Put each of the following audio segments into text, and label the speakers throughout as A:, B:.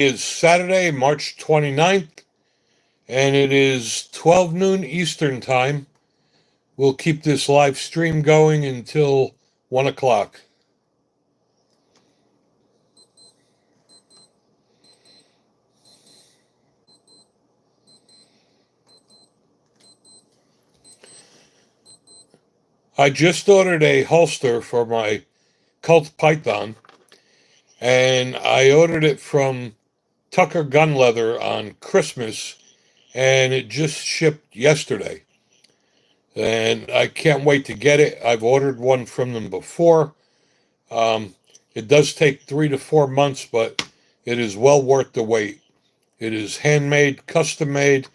A: Is Saturday, March 29th, and it is 12 noon Eastern Time. We'll keep this live stream going until 1 o'clock. I just ordered a holster for my Colt Python, and I ordered it from Tucker Gun Leather on Christmas, and it just shipped yesterday. And I can't wait to get it. I've ordered one from them before. Um, it does take 3 to 4 months, but it is well worth the wait. It is handmade, custom made,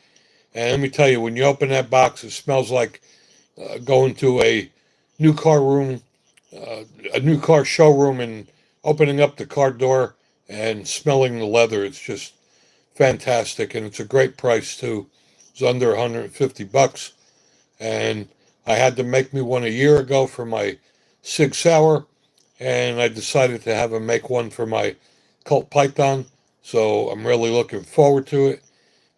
A: and let me tell you, when you open that box, it smells like going to new car room, a new car showroom, and opening up the car door and smelling the leather. It's just fantastic, and it's a great price too. It's under 150 bucks, and I had to make me one a year ago for my Sig Sauer, and I decided to have him make one for my Colt Python. So I'm really looking forward to it.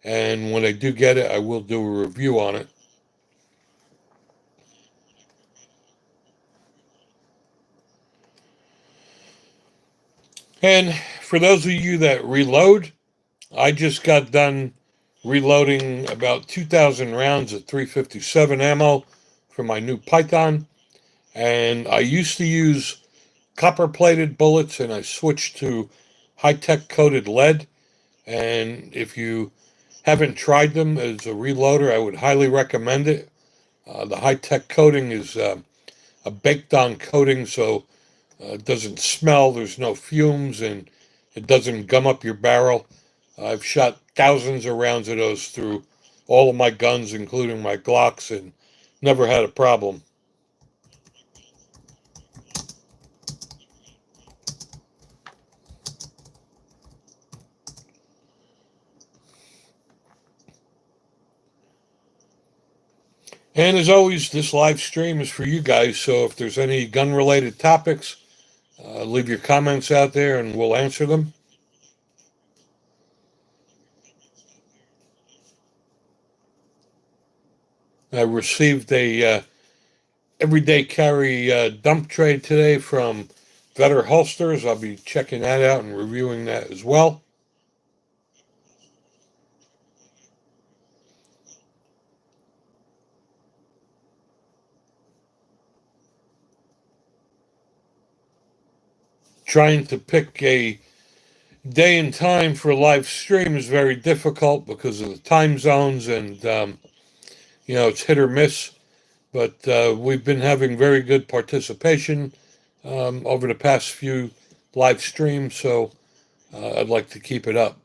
A: And when I do get it, I will do a review on it. And for those of you that reload, I just got done reloading about 2,000 rounds of 357 ammo for my new Python. And I used to use copper plated bullets, and I switched to high tech coated lead. And if you haven't tried them as a reloader, I would highly recommend it. The high tech coating is a baked on coating, so it doesn't smell, there's no fumes, and it doesn't gum up your barrel. I've shot thousands of rounds of those through all of my guns, including my Glocks, and never had a problem. And as always, this live stream is for you guys, so if there's any gun related topics, leave your comments out there and we'll answer them. I received a everyday carry dump tray today from Vetter Holsters. I'll be checking that out and reviewing that as well. Trying to pick a day and time for a live stream is very difficult because of the time zones, and it's hit or miss. But we've been having very good participation over the past few live streams, so I'd like to keep it up.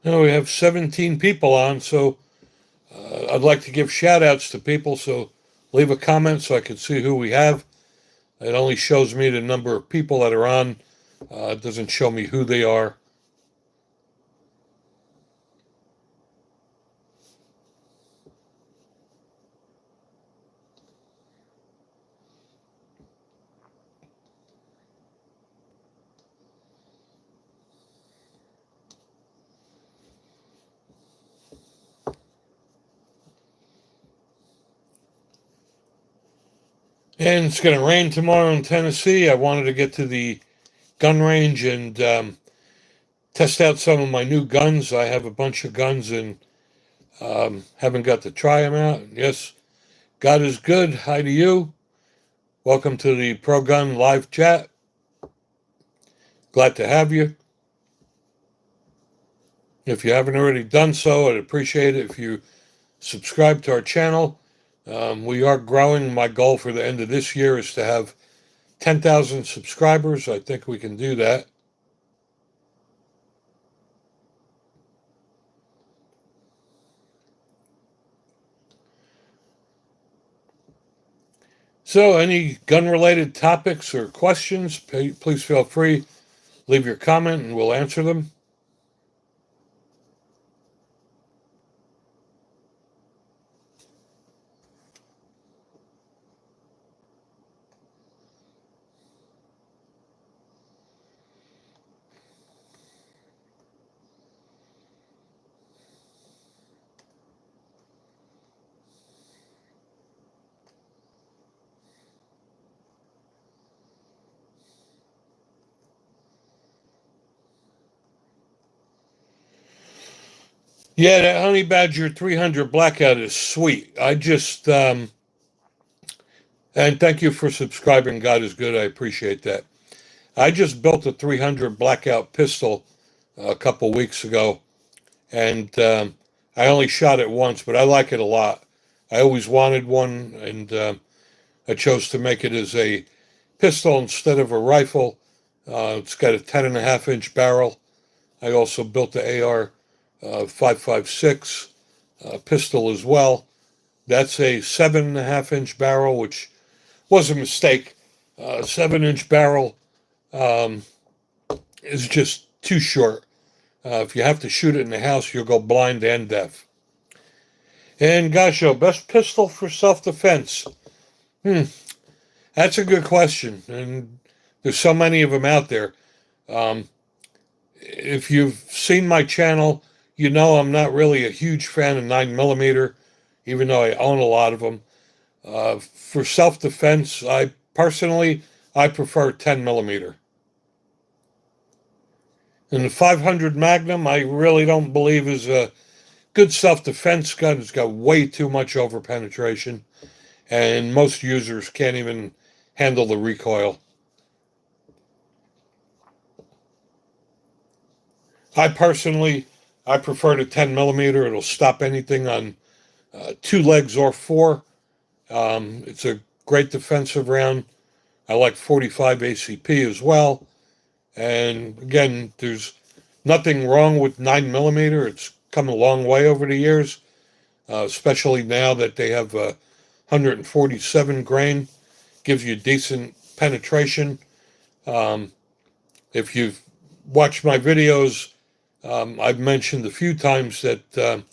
A: Now we have 17 people on, so I'd like to give shout outs to people, so leave a comment so I can see who we have. It only shows me the number of people that are on. It doesn't show me who they are. And it's going to rain tomorrow in Tennessee. I wanted to get to the gun range and test out some of my new guns. I have a bunch of guns and haven't got to try them out. Yes, God is good. Hi to you. Welcome to the Pro Gun live chat. Glad to have you. If you haven't already done so, I'd appreciate it if you subscribe to our channel. We are growing. My goal for the end of this year is to have 10,000 subscribers. I think we can do that. So, any gun-related topics or questions, please feel free, leave your comment, and we'll answer them. Yeah, that Honey Badger 300 Blackout is sweet. And thank you for subscribing. God is good. I appreciate that. I just built a 300 Blackout pistol a couple weeks ago, and I only shot it once, but I like it a lot. I always wanted one, and I chose to make it as a pistol instead of a rifle. It's got a 10.5 inch barrel. I also built the AR 5.56 pistol as well. That's a 7.5 inch barrel, which was a mistake. 7 inch barrel um, is just too short. If you have to shoot it in the house, you'll go blind and deaf. And gosh, best pistol for self-defense. Hmm, that's a good question. And there's so many of them out there. Um, if you've seen my channel, you know I'm not really a huge fan of 9mm, even though I own a lot of them. For self-defense, I prefer 10mm. And the 500 Magnum, I really don't believe is a good self-defense gun. It's got way too much over-penetration, and most users can't even handle the recoil. I personally, I prefer the 10mm. It'll stop anything on two legs or four. It's a great defensive round. I like 45 ACP as well. And again, there's nothing wrong with 9mm. It's come a long way over the years, especially now that they have 147 grain, gives you decent penetration. Um, if you've watched my videos, I've mentioned a few times that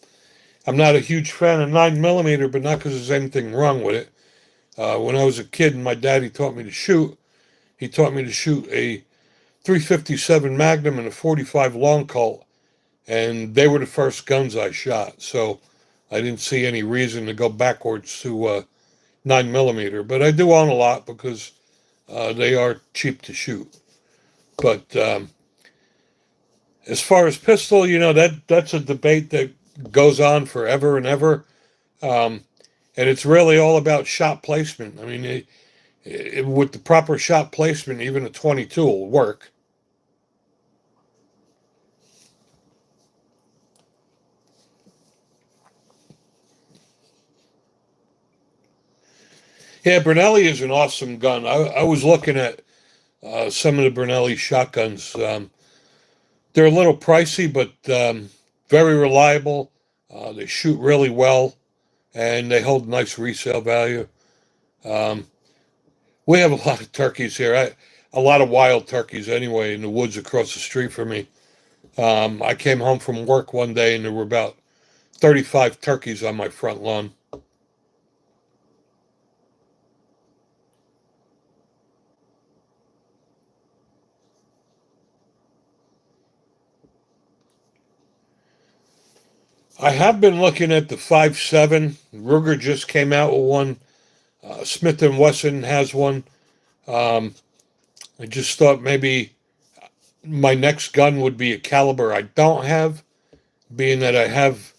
A: I'm not a huge fan of 9mm, but not because there's anything wrong with it. When I was a kid and my daddy taught me to shoot, he taught me to shoot a 357 Magnum and a 45 Long Colt, and they were the first guns I shot. So I didn't see any reason to go backwards to 9mm. But I do own a lot because they are cheap to shoot. But as far as pistol, that's a debate that goes on forever and ever. Um, and it's really all about shot placement. I mean, with the proper shot placement, even a 22 will work. Yeah, Brunelli is an awesome gun. I was looking at some of the Brunelli shotguns. They're a little pricey, but very reliable. They shoot really well, and they hold nice resale value. Um, we have a lot of turkeys here. A lot of wild turkeys anyway in the woods across the street from me. I came home from work one day and there were about 35 turkeys on my front lawn. I have been looking at the 5.7. Ruger just came out with one. Smith & Wesson has one. Um, I just thought maybe my next gun would be a caliber I don't have, being that I have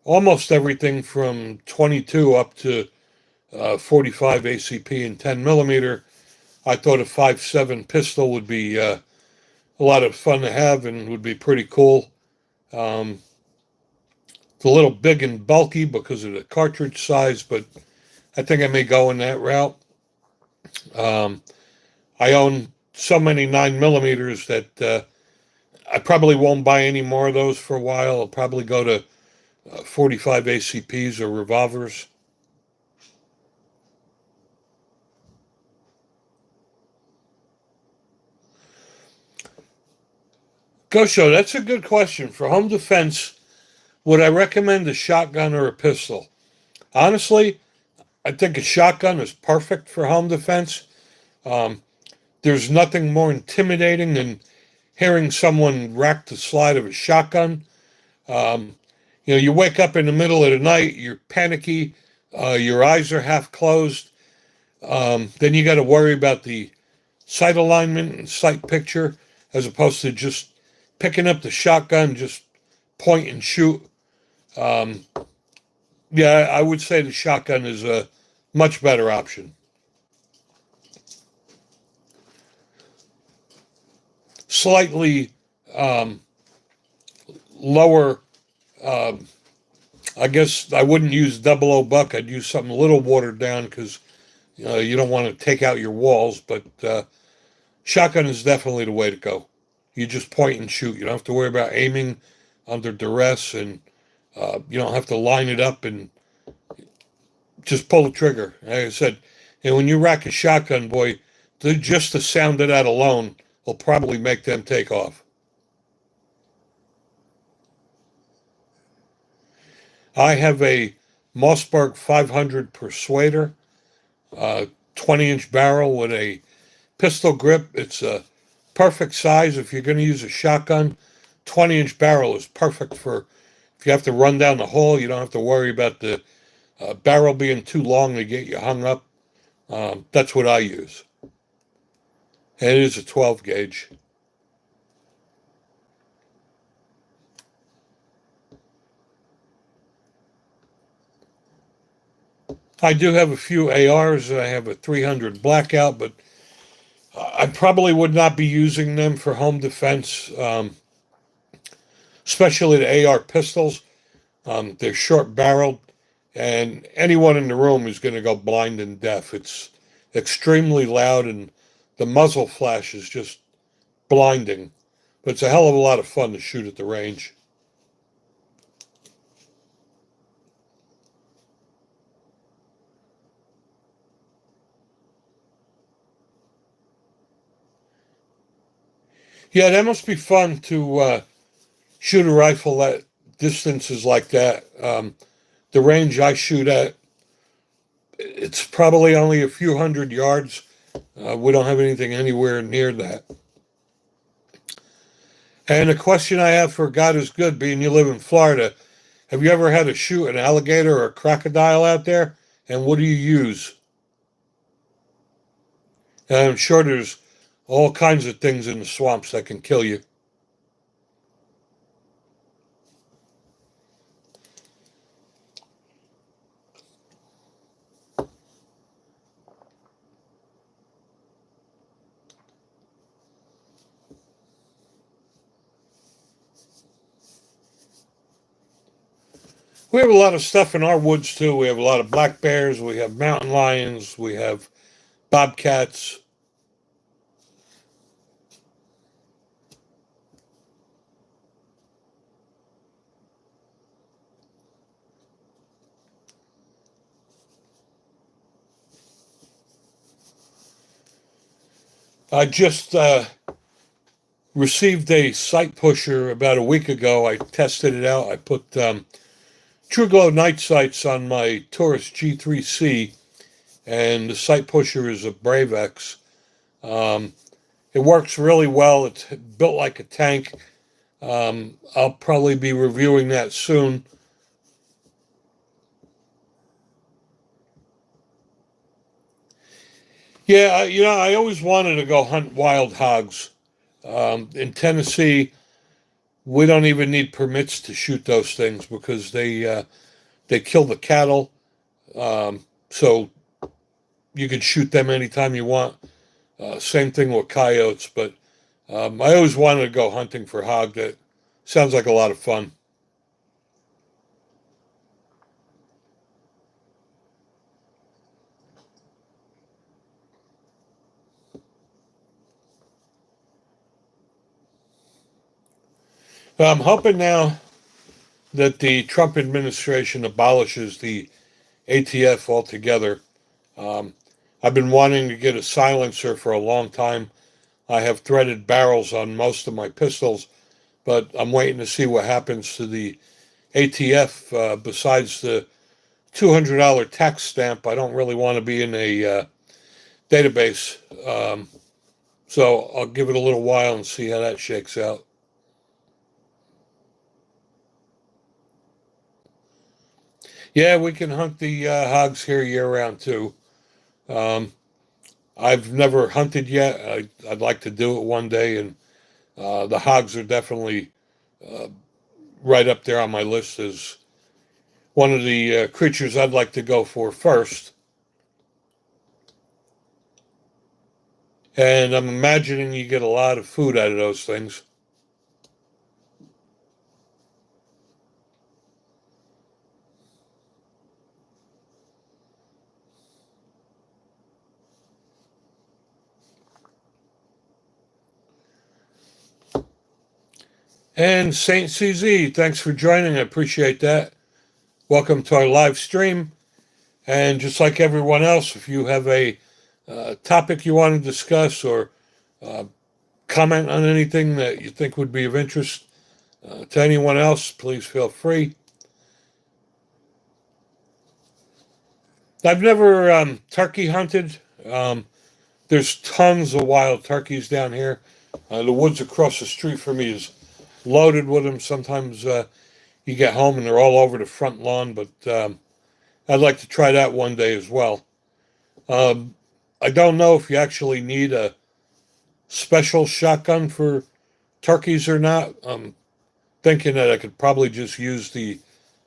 A: almost everything from 22 up to 45 ACP and 10mm. I thought a 5.7 pistol would be a lot of fun to have and would be pretty cool. Um, it's a little big and bulky because of the cartridge size, but I think I may go in that route. Um, I own so many 9mm that I probably won't buy any more of those for a while. I'll probably go to 45 ACPs or revolvers. Gosho, that's a good question. For home defense, would I recommend a shotgun or a pistol? Honestly, I think a shotgun is perfect for home defense. Um, there's nothing more intimidating than hearing someone rack the slide of a shotgun. Um, you wake up in the middle of the night, you're panicky, your eyes are half closed. Then you got to worry about the sight alignment and sight picture as opposed to just picking up the shotgun, just point and shoot. Um, yeah, I would say the shotgun is a much better option. Slightly um, lower. Um, I guess I wouldn't use double O buck. I'd use something a little watered down because you don't want to take out your walls. But shotgun is definitely the way to go. You just point and shoot. You don't have to worry about aiming under duress, and you don't have to line it up and just pull the trigger. Like I said, and when you rack a shotgun, boy, just the sound of that alone will probably make them take off. I have a Mossberg 500 Persuader, 20-inch barrel with a pistol grip. It's a perfect size if you're going to use a shotgun. 20-inch barrel is perfect for if you have to run down the hall. You don't have to worry about the barrel being too long to get you hung up. That's what I use. And it is a 12 gauge. I do have a few ARs. I have a 300 Blackout, but I probably would not be using them for home defense, especially the AR pistols. They're short barreled, and anyone in the room is going to go blind and deaf. It's extremely loud, and the muzzle flash is just blinding. But it's a hell of a lot of fun to shoot at the range. Yeah, that must be fun to shoot a rifle at distances like that. The range I shoot at, it's probably only a few hundred yards. We don't have anything anywhere near that. And a question I have for God is good, being you live in Florida, have you ever had to shoot an alligator or a crocodile out there? And what do you use? And I'm sure there's all kinds of things in the swamps that can kill you. We have a lot of stuff in our woods too. We have a lot of black bears, we have mountain lions, we have bobcats. I just received a sight pusher about a week ago. I tested it out. I put True Glow night sights on my Taurus G3C, and the sight pusher is a Brave X. It works really well. It's built like a tank. I'll probably be reviewing that soon. Yeah, I always wanted to go hunt wild hogs. In Tennessee, we don't even need permits to shoot those things because they kill the cattle. So you can shoot them anytime you want. Same thing with coyotes, but I always wanted to go hunting for hog. That sounds like a lot of fun. I'm hoping now that the Trump administration abolishes the ATF altogether. Um, I've been wanting to get a silencer for a long time. I have threaded barrels on most of my pistols. but I'm waiting to see what happens to the ATF. Besides the $200 tax stamp, I don't really want to be in a database. So I'll give it a little while and see how that shakes out. Yeah, we can hunt the hogs here year round too. Um, I've never hunted yet. I'd like to do it one day, and the hogs are definitely uh, right up there on my list as one of the creatures I'd like to go for first. And I'm imagining you get a lot of food out of those things. And Saint CZ, thanks for joining. I appreciate that. Welcome to our live stream. And just like everyone else, if you have a topic you want to discuss or uh, comment on anything that you think would be of interest to anyone else, please feel free. I've never turkey hunted. There's tons of wild turkeys down here. The woods across the street from me is loaded with them. Sometimes you get home and they're all over the front lawn, but I'd like to try that one day as well. Um, I don't know if you actually need a special shotgun for turkeys or not. I'm thinking that I could probably just use the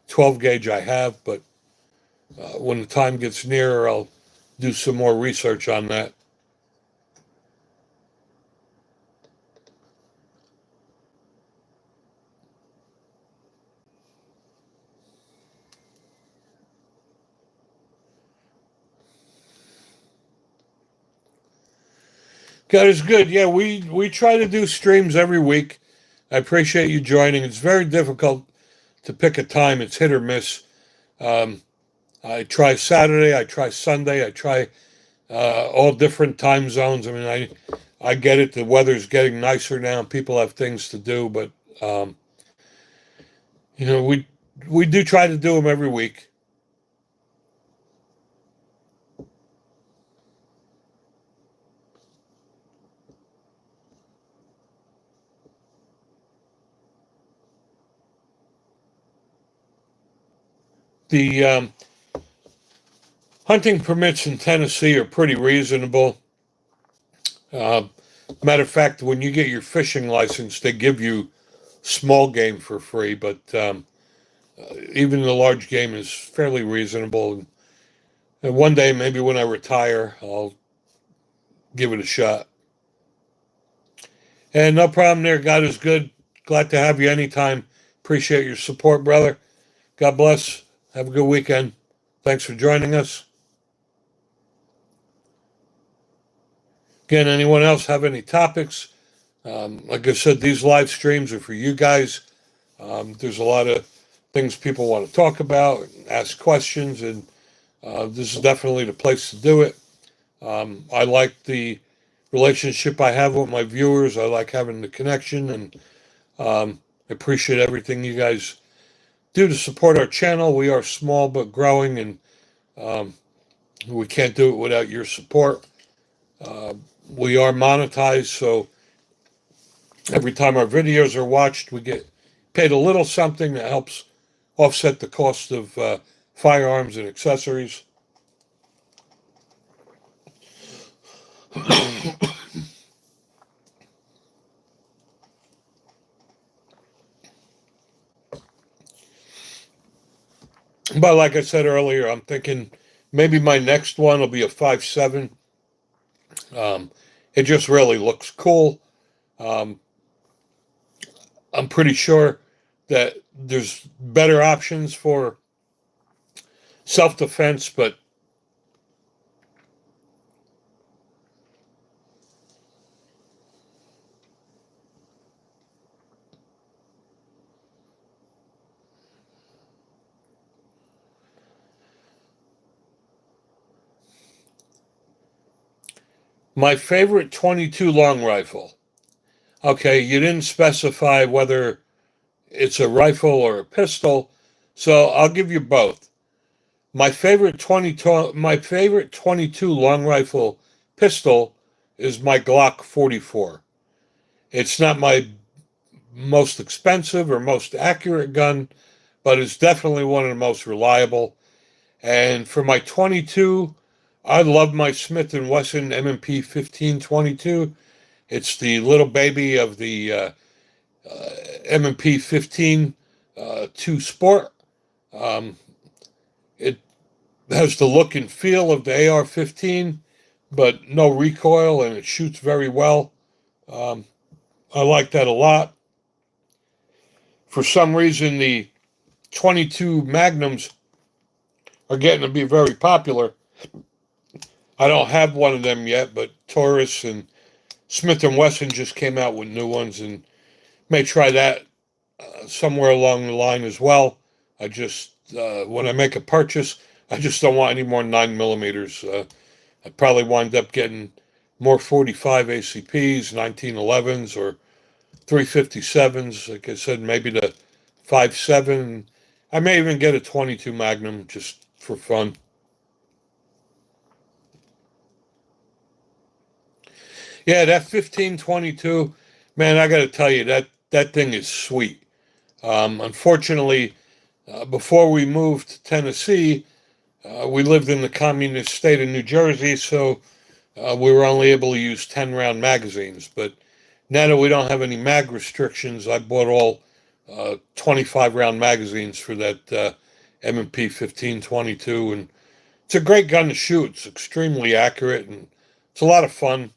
A: 12 gauge I have, but when the time gets nearer, I'll do some more research on that. God is good. Yeah, we try to do streams every week. I appreciate you joining. It's very difficult to pick a time. It's hit or miss. Um, I try Saturday. I try Sunday. I try all different time zones. I mean, I get it. The weather's getting nicer now. People have things to do, but um, we do try to do them every week. The hunting permits in Tennessee are pretty reasonable. Uh, Matter of fact, when you get your fishing license, they give you small game for free, but even the large game is fairly reasonable. And one day, maybe when I retire, I'll give it a shot. And no problem there. God is good. Glad to have you anytime. Appreciate your support, brother. God bless. Have a good weekend. Thanks for joining us. Again, anyone else have any topics? Like I said, these live streams are for you guys. There's a lot of things people want to talk about, ask questions, and this is definitely the place to do it. I like the relationship I have with my viewers. I like having the connection, and appreciate everything you guys do to support our channel. We are small but growing, and um, we can't do it without your support. Uh, we are monetized, so every time our videos are watched, we get paid a little something that helps offset the cost of firearms and accessories. But like I said earlier, I'm thinking maybe my next one will be a 5.7. Um, it just really looks cool. Um, I'm pretty sure that there's better options for self defense, but my favorite 22 long rifle. Okay, you didn't specify whether it's a rifle or a pistol, so I'll give you both. My favorite 22 long rifle pistol is my Glock 44. It's not my most expensive or most accurate gun, but it's definitely one of the most reliable. And for my 22, I love my Smith and Wesson M&P 1522. It's the little baby of the M&P 15 2 Sport. Um, it has the look and feel of the AR-15, but no recoil, and it shoots very well. Um, I like that a lot. For some reason, the 22 Magnums are getting to be very popular. I don't have one of them yet, but Taurus and Smith and Wesson just came out with new ones, and may try that somewhere along the line as well. I just when I make a purchase, I just don't want any more 9 millimeters. I probably wind up getting more 45 ACPs, 1911s, or 357s. Like I said, maybe the 5.7. I may even get a 22 Magnum just for fun. Yeah, that 1522, man, I got to tell you that thing is sweet. Unfortunately, before we moved to Tennessee, we lived in the communist state of New Jersey, so we were only able to use 10-round magazines. But now that we don't have any mag restrictions, I bought all 25-round magazines for that M&P 1522, and it's a great gun to shoot. It's extremely accurate, and it's a lot of fun,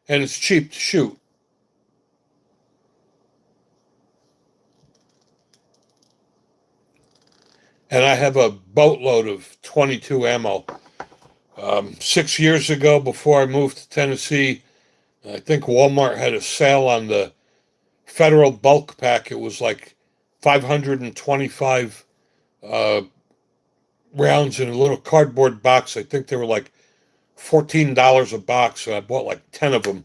A: and it's cheap to shoot. And I have a boatload of 22 ammo. 6 years ago, before I moved to Tennessee, I think Walmart had a sale on the Federal bulk pack. It was like 525 uh, rounds in a little cardboard box. I think they were like $14 a box, and I bought like 10 of them.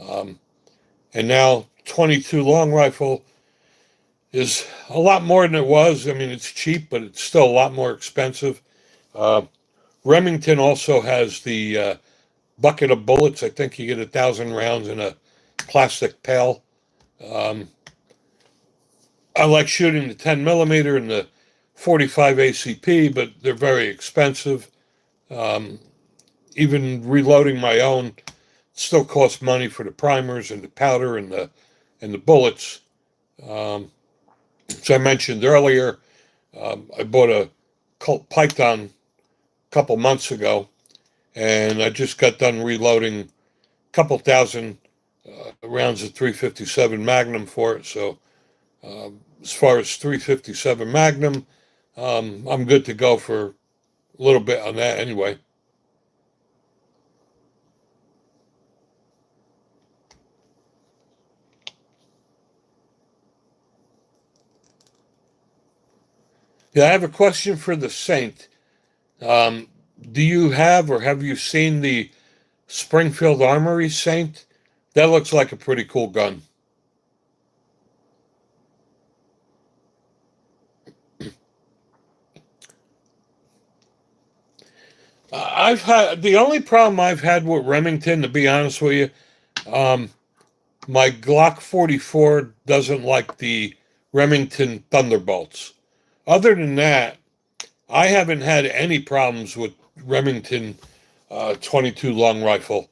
A: Um, and now 22 long rifle is a lot more than it was. I mean, it's cheap, but it's still a lot more expensive. Uh, Remington also has the bucket of bullets. I think you get 1,000 rounds in a plastic pail. Um, I like shooting the 10 millimeter and the 45 ACP, but they're very expensive. Um, Even reloading my own still costs money for the primers and the powder and the bullets. Um, as I mentioned earlier, I bought a Colt Python a couple months ago, and I just got done reloading a couple thousand rounds of 357 Magnum for it. So as far as 357 Magnum, I'm good to go for a little bit on that anyway. Yeah, I have a question for the Saint. Um, do you have or have you seen the Springfield Armory Saint? That looks like a pretty cool gun. I've had the only problem I've had with Remington, to be honest with you, my Glock 44 doesn't like the Remington Thunderbolts. Other than that, I haven't had any problems with Remington 22 long rifle.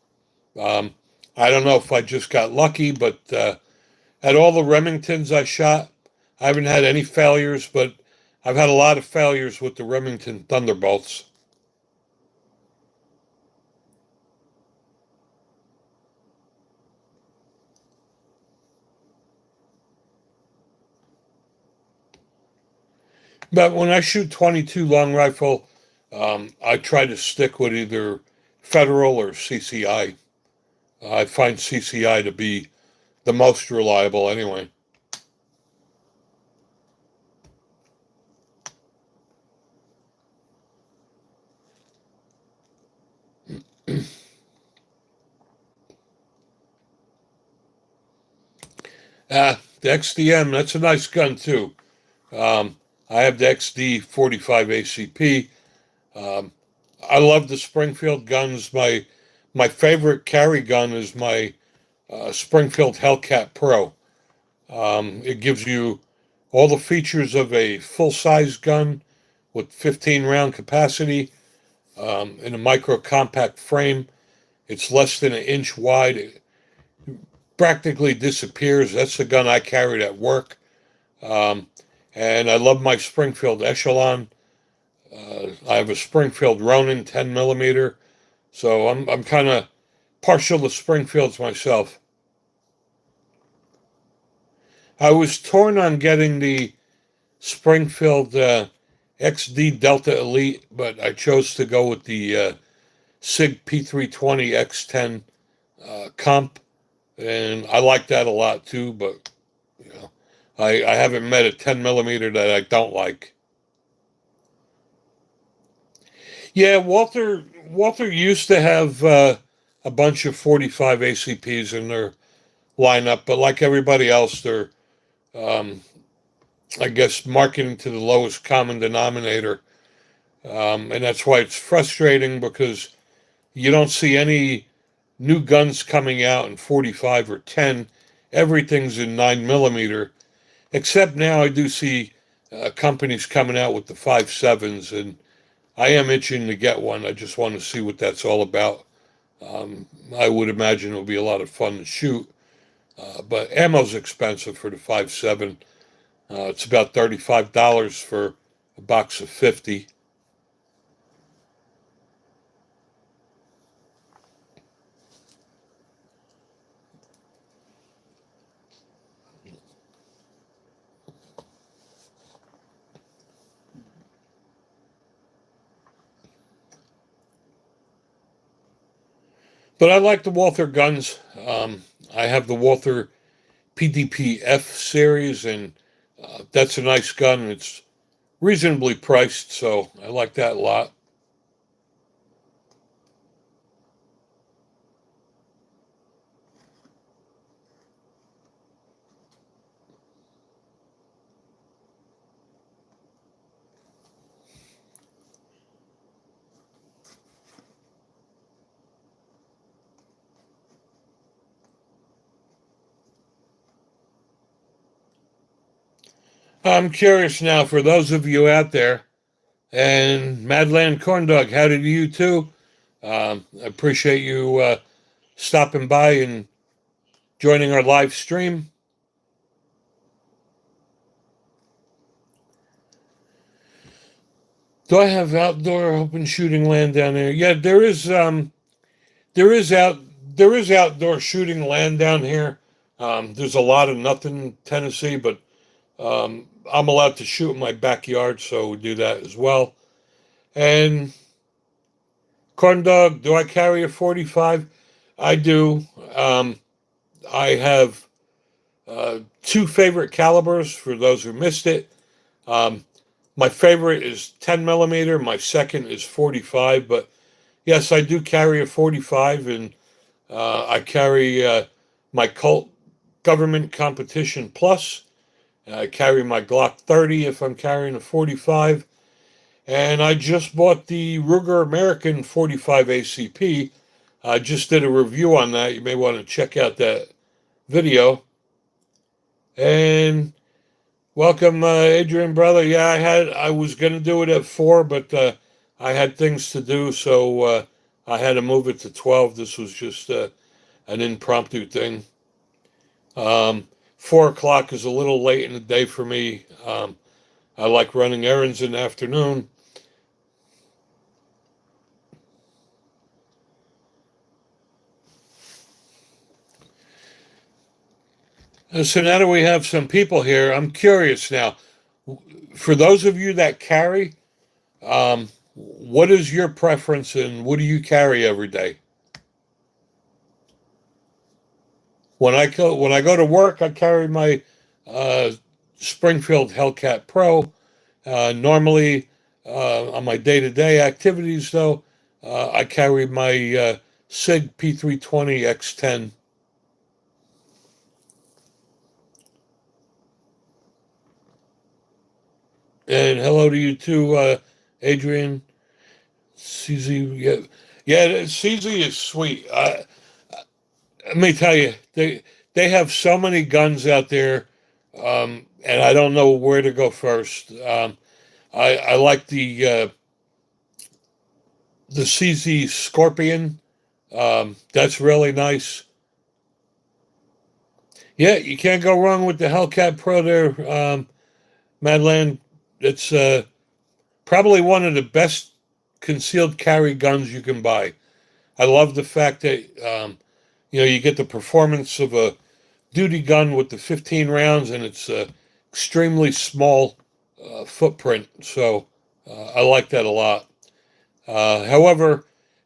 A: Um, I don't know if I just got lucky, but at all the Remingtons I shot, I haven't had any failures, but I've had a lot of failures with the Remington Thunderbolts. But when I shoot 22 long rifle, I try to stick with either Federal or CCI. I find CCI to be the most reliable anyway. The XDM, that's a nice gun too. I have the XD 45 ACP. Um, I love the Springfield guns. My favorite carry gun is my Springfield Hellcat Pro. It gives you all the features of a full-size gun with 15 round capacity in a micro compact frame. It's less than an inch wide. It practically disappears. That's the gun I carried at work. Um, and I love my Springfield Echelon. I have a Springfield Ronin 10 millimeter. So I'm kind of partial to Springfields myself. I was torn on getting the Springfield XD Delta Elite, but I chose to go with the SIG P320 X10 comp, and I like that a lot too. But you know, I haven't met a 10 millimeter that I don't like. Yeah, Walther used to have a bunch of 45 ACPs in their lineup, but like everybody else, they're um, I guess marketing to the lowest common denominator, and that's why it's frustrating because you don't see any new guns coming out in 45 or 10. Everything's in 9 millimeter, except now I do see companies coming out with the 5.7s, and I am itching to get one. I just want to see what that's all about. I would imagine it'll be a lot of fun to shoot, but ammo's expensive for the 5.7. It's about $35 for a box of 50. But I like the Walther guns. I have the Walther PDP-F series, and that's a nice gun. It's reasonably priced, so I like that a lot. I'm curious now, for those of you out there, and Madland Corn Dog, how did you too? I appreciate you stopping by and joining our live stream. Do I have outdoor open shooting land down there? Yeah, there is out there is outdoor shooting land down here. There's a lot of nothing, Tennessee, but I'm allowed to shoot in my backyard, so we do that as well. And corn dog, do I carry a 45? I do. I have two favorite calibers for those who missed it. Um, my favorite is 10 millimeter. My second is 45. But yes, I do carry a 45, and I carry my Colt Government Competition Plus. I carry my Glock 30 if I'm carrying a 45. And I just bought the Ruger American 45 ACP. I just did a review on that. You may want to check out that video. And welcome, Adrian, brother. Yeah, I was going to do it at 4, but I had things to do, so I had to move it to 12. This was just an impromptu thing. 4 o'clock is a little late in the day for me. I like running errands in the afternoon. So now that we have some people here, I'm curious now. For those of you that carry, what is your preference and what do you carry every day? When I go to work, I carry my uh, Springfield Hellcat Pro. Normally, on my day-to-day activities, though, I carry my SIG P320 X10. And hello to you too, Adrian. CZ, yeah, yeah. CZ is sweet. Let me tell you, they have so many guns out there, and I don't know where to go first. I like the CZ Scorpion. That's really nice. Yeah, you can't go wrong with the Hellcat Pro there, Madland. It's probably one of the best concealed carry guns you can buy. I love the fact that you get the performance of a duty gun with the 15 rounds, and it's a extremely small footprint. So I like that a lot. However,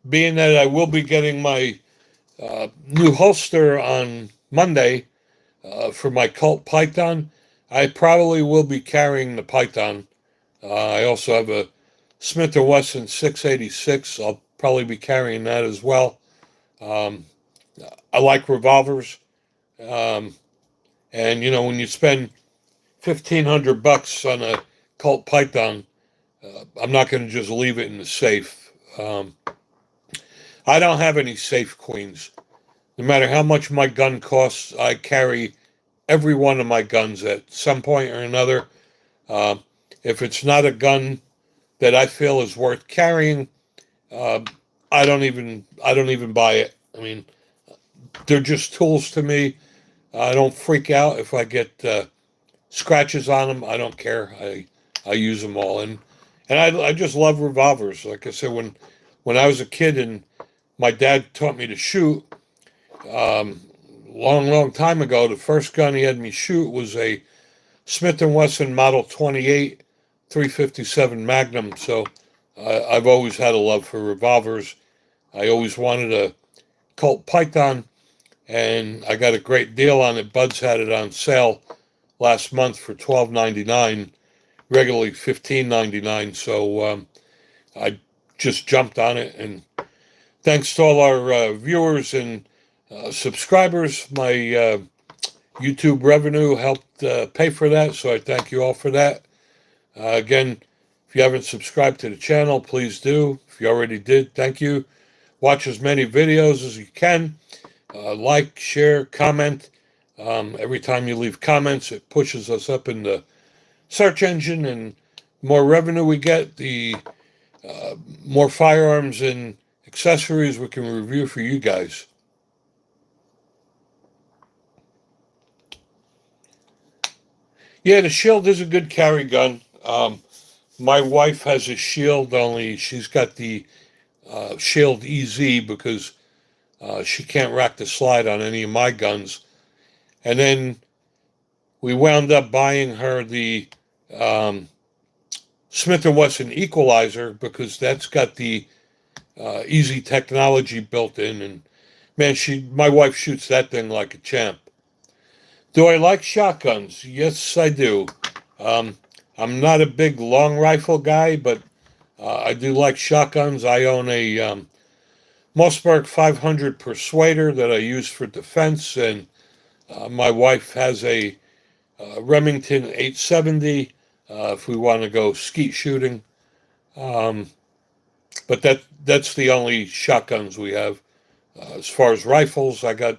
A: being that I will be getting my new holster on Monday for my Colt Python, I probably will be carrying the Python. I also have a Smith & Wesson 686. I'll probably be carrying that as well. Um, I like revolvers, um, and when you spend $1,500 on a Colt Python, I'm not going to just leave it in the safe. I don't have any safe queens. No matter how much my gun costs, I carry every one of my guns at some point or another. Uh, if it's not a gun that I feel is worth carrying, uh, I don't even buy it. I mean, they're just tools to me. I don't freak out if I get scratches on them. I don't care. I use them all, and I just love revolvers. Like I said, when I was a kid and my dad taught me to shoot, um, long time ago, the first gun he had me shoot was a Smith & Wesson Model 28 357 Magnum. So I've always had a love for revolvers. I always wanted a Colt Python, and I got a great deal on it. Bud's had it on sale last month for $12.99, regularly $15.99. So I just jumped on it, and thanks to all our viewers and subscribers, my YouTube revenue helped pay for that. So I thank you all for that. Again, if you haven't subscribed to the channel, please do. If you already did, thank you. Watch as many videos as you can. Like, share, comment. Every time you leave comments, it pushes us up in the search engine, and the more revenue we get, the more firearms and accessories we can review for you guys. Yeah, the Shield is a good carry gun. My wife has a Shield, only she's got the Shield EZ because she can't rack the slide on any of my guns. And then we wound up buying her the Smith & Wesson Equalizer because that's got the easy technology built in. And man, my wife shoots that thing like a champ. Do I like shotguns? Yes, I do. Um, I'm not a big long rifle guy, but I do like shotguns. I own a Mossberg 500 Persuader that I use for defense, and my wife has a Remington 870 if we want to go skeet shooting. Um, but that's the only shotguns we have. As far as rifles, I got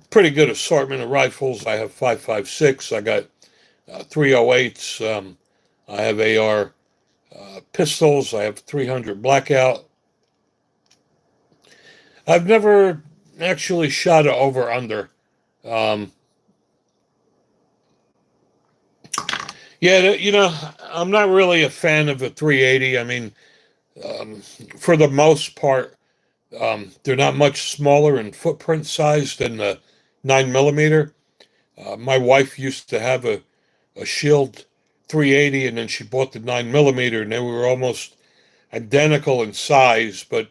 A: pretty good assortment of rifles. I have 5.56. I got 308s. I have AR pistols. I have 300 Blackout. I've never actually shot a over under. Um, yeah, I'm not really a fan of a 380. I mean, um, for the most part, they're not much smaller in footprint size than the 9 millimeter. My wife used to have a Shield 380, and then she bought the 9 millimeter, and they were almost identical in size. But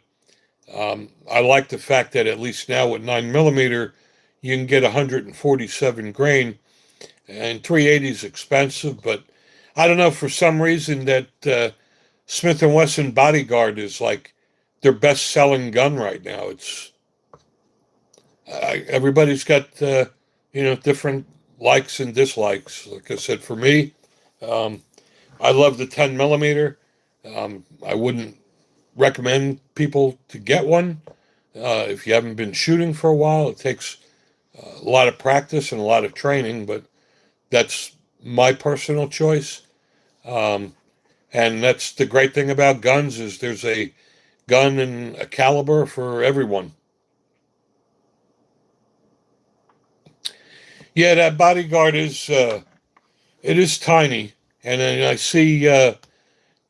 A: I like the fact that at least now with 9 millimeter, you can get 147 grain, and 380 is expensive. But I don't know, for some reason that Smith & Wesson Bodyguard is like their best selling gun right now. It's everybody's got different likes and dislikes. Like I said, for me, Um, I love the 10 millimeter. I wouldn't recommend people to get one if you haven't been shooting for a while. It takes a lot of practice and a lot of training, but that's my personal choice. Um, and that's the great thing about guns is there's a gun and a caliber for everyone. Yeah, that bodyguard is it is tiny, and then I see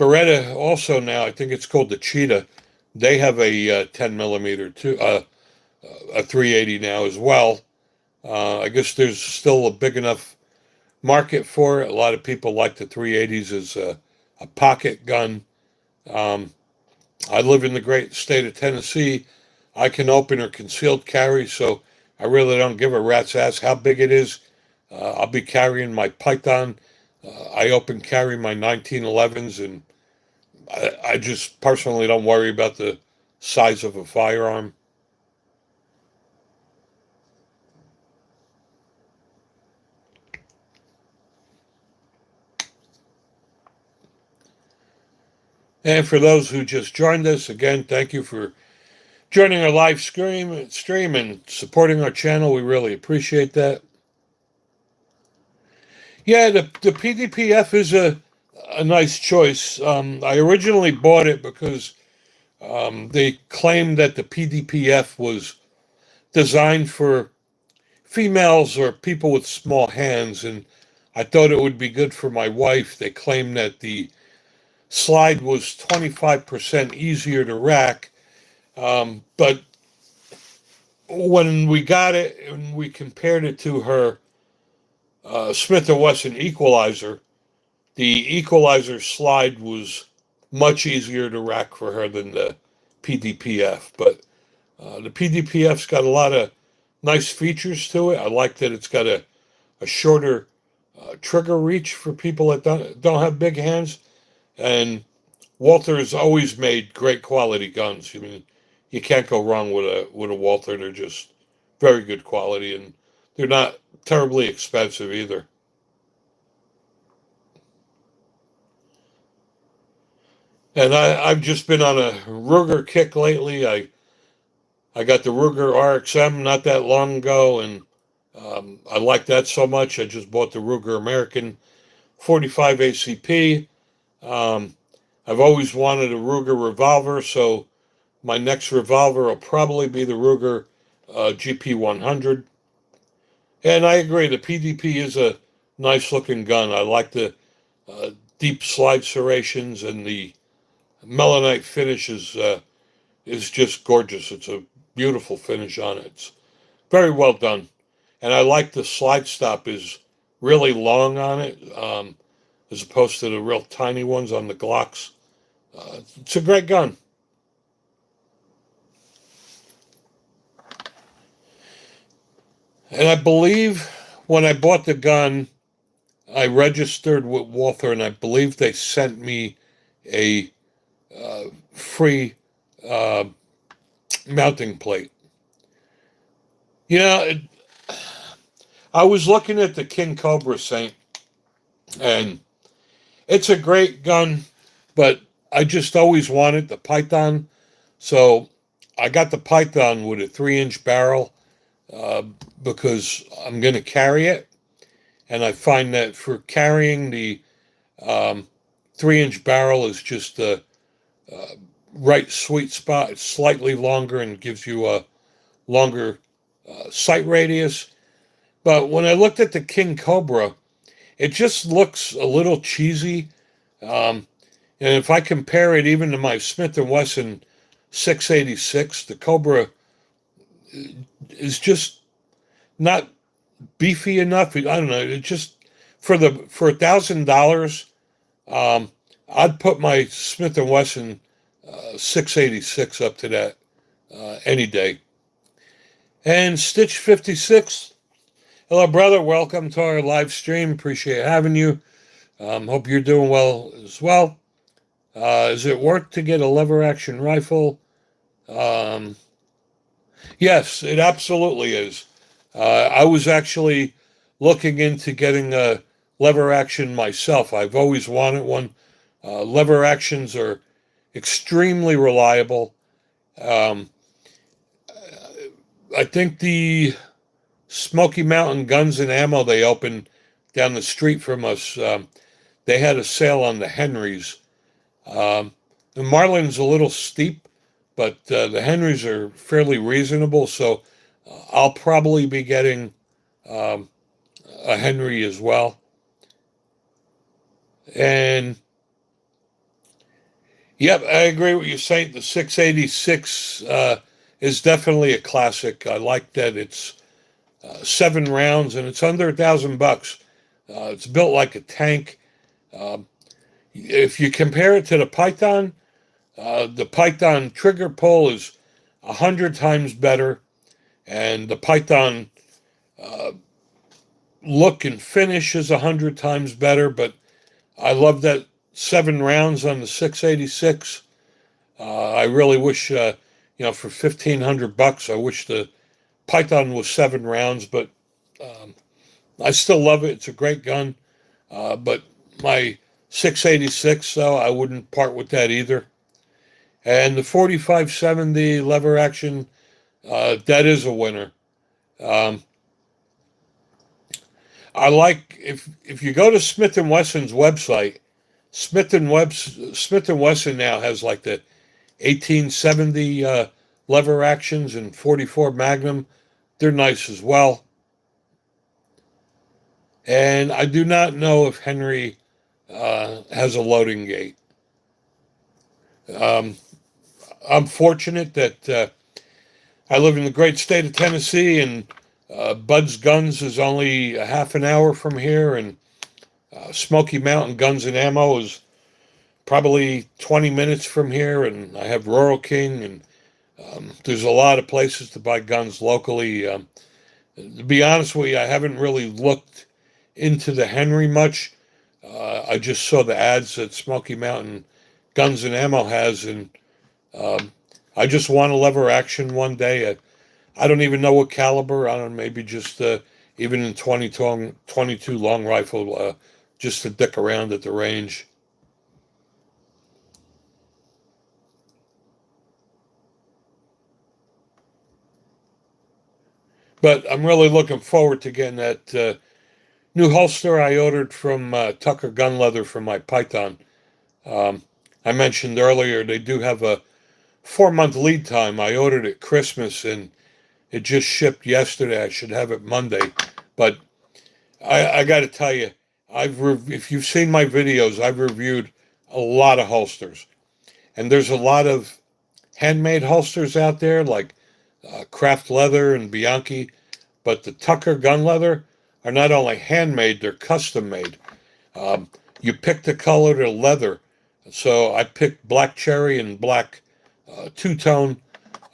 A: Beretta also now. I think it's called the Cheetah. They have a 10 millimeter too, a 380 now as well. I guess there's still a big enough market for it. A lot of people like the 380s as a pocket gun. Um, I live in the great state of Tennessee. I can open or concealed carry, so I really don't give a rat's ass how big it is. I'll be carrying my Python. I open carry my 1911s, and I just personally don't worry about the size of a firearm. And for those who just joined us, again, thank you for joining our live stream and supporting our channel. We really appreciate that. Yeah, the PDPF is a nice choice. I originally bought it because they claimed that the PDPF was designed for females or people with small hands, and I thought it would be good for my wife. They claimed that the slide was 25% easier to rack, but when we got it and we compared it to her Smith & Wesson Equalizer, the Equalizer slide was much easier to rack for her than the PDPF, but the PDPF's got a lot of nice features to it. I like that it's got a shorter trigger reach for people that don't have big hands. And Walther has always made great quality guns. I mean, you can't go wrong with a Walther. They're just very good quality, and they're not terribly expensive either. And I've just been on a Ruger kick lately. I got the Ruger RXM not that long ago, and I like that so much. I just bought the Ruger American 45 ACP. Um, I've always wanted a Ruger revolver, so my next revolver will probably be the Ruger GP 100. And I agree, the PDP is a nice looking gun. I like the uh, deep slide serrations, and the melanite finish is just gorgeous. It's a beautiful finish on it. It's very well done. And I like the slide stop is really long on it, as opposed to the real tiny ones on the Glocks. It's a great gun. And I believe when I bought the gun, I registered with Walther, and I believe they sent me a free uh, mounting plate. You know, I was looking at the King Cobra Saint, and it's a great gun, but I just always wanted the Python. So I got the Python with a 3-inch barrel uh, because I'm going to carry it. And I find that for carrying the um, 3-inch barrel is just the right sweet spot. It's slightly longer and gives you a longer sight radius. But when I looked at the King Cobra, it just looks a little cheesy. Um, and if I compare it even to my Smith & Wesson 686, the Cobra is just not beefy enough. I don't know. It just for $1,000, um, I'd put my Smith & Wesson 686 up to that any day. And Stitch 56, hello, brother. Welcome to our live stream. Appreciate having you. Hope you're doing well as well. Is it worth to get a lever action rifle? Um, yes, it absolutely is. I was actually looking into getting lever action myself. I've always wanted one. Lever actions are extremely reliable. Um, I think the Smoky Mountain Guns and Ammo they opened down the street from us, they had a sale on the Henrys. The Marlin's a little steep, but the Henrys are fairly reasonable, so I'll probably be getting um, a Henry as well. And yep, I agree with you saying the 686 is definitely a classic. I like that it's 7 rounds and it's under $1,000. It's built like a tank. Um, if you compare it to the Python trigger pull is 100 times better, and the Python uh, look and finish is 100 times better. But I love that 7 rounds on the 686. I really wish, for $1,500, I wish the Python was 7 rounds, but um, I still love it. It's a great gun. But my 686, though, I wouldn't part with that either. And the 4570 lever action, that is a winner. Um, I like if you go to Smith and Wesson's website, Smith and Wesson now has like the 1870 lever actions and 44 Magnum. They're nice as well. And I do not know if Henry has a loading gate. Um, I'm fortunate that I live in the great state of Tennessee, and Bud's Guns is only a half an hour from here, and Smoky Mountain Guns and Ammo is probably 20 minutes from here, and I have Rural King, and there's a lot of places to buy guns locally. To be honest with you, I haven't really looked into the Henry much. I just saw the ads that Smoky Mountain Guns and Ammo has, and um, I just want a lever action one day. I don't even know what caliber. I don't know, maybe just even in 22 long rifle, just to dick around at the range. But I'm really looking forward to getting that new holster I ordered from Tucker Gun Leather for my Python. Um, I mentioned earlier they do have a 4 month lead time. I ordered it Christmas and it just shipped yesterday. I should have it Monday. But I got to tell you, if you've seen my videos, I've reviewed a lot of holsters, and there's a lot of handmade holsters out there like Craft Leather and Bianchi, but the Tucker Gun Leather are not only handmade, they're custom made. You pick the color to leather. So I picked black cherry and black two-tone.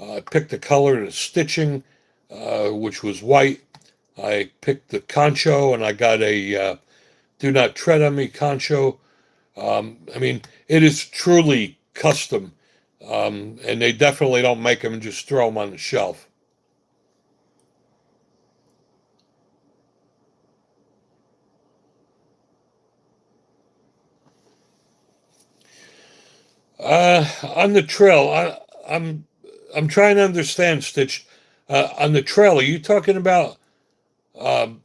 A: I picked the color to stitching, which was white. I picked the concho, and I got a do not tread on me concho. I mean, it is truly custom, and they definitely don't make them and just throw them on the shelf. On the trail, I'm trying to understand, Stitch. On the trail, are you talking about um,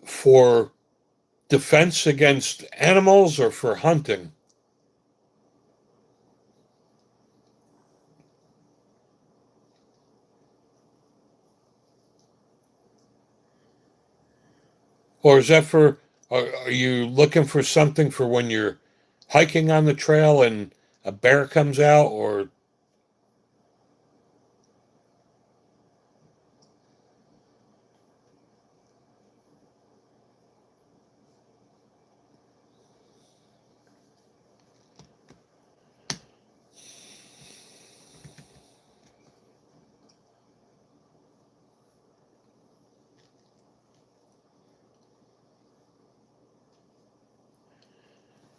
A: for defense against animals or for hunting? Or is that are you looking for something for when you're hiking on the trail and a bear comes out? Or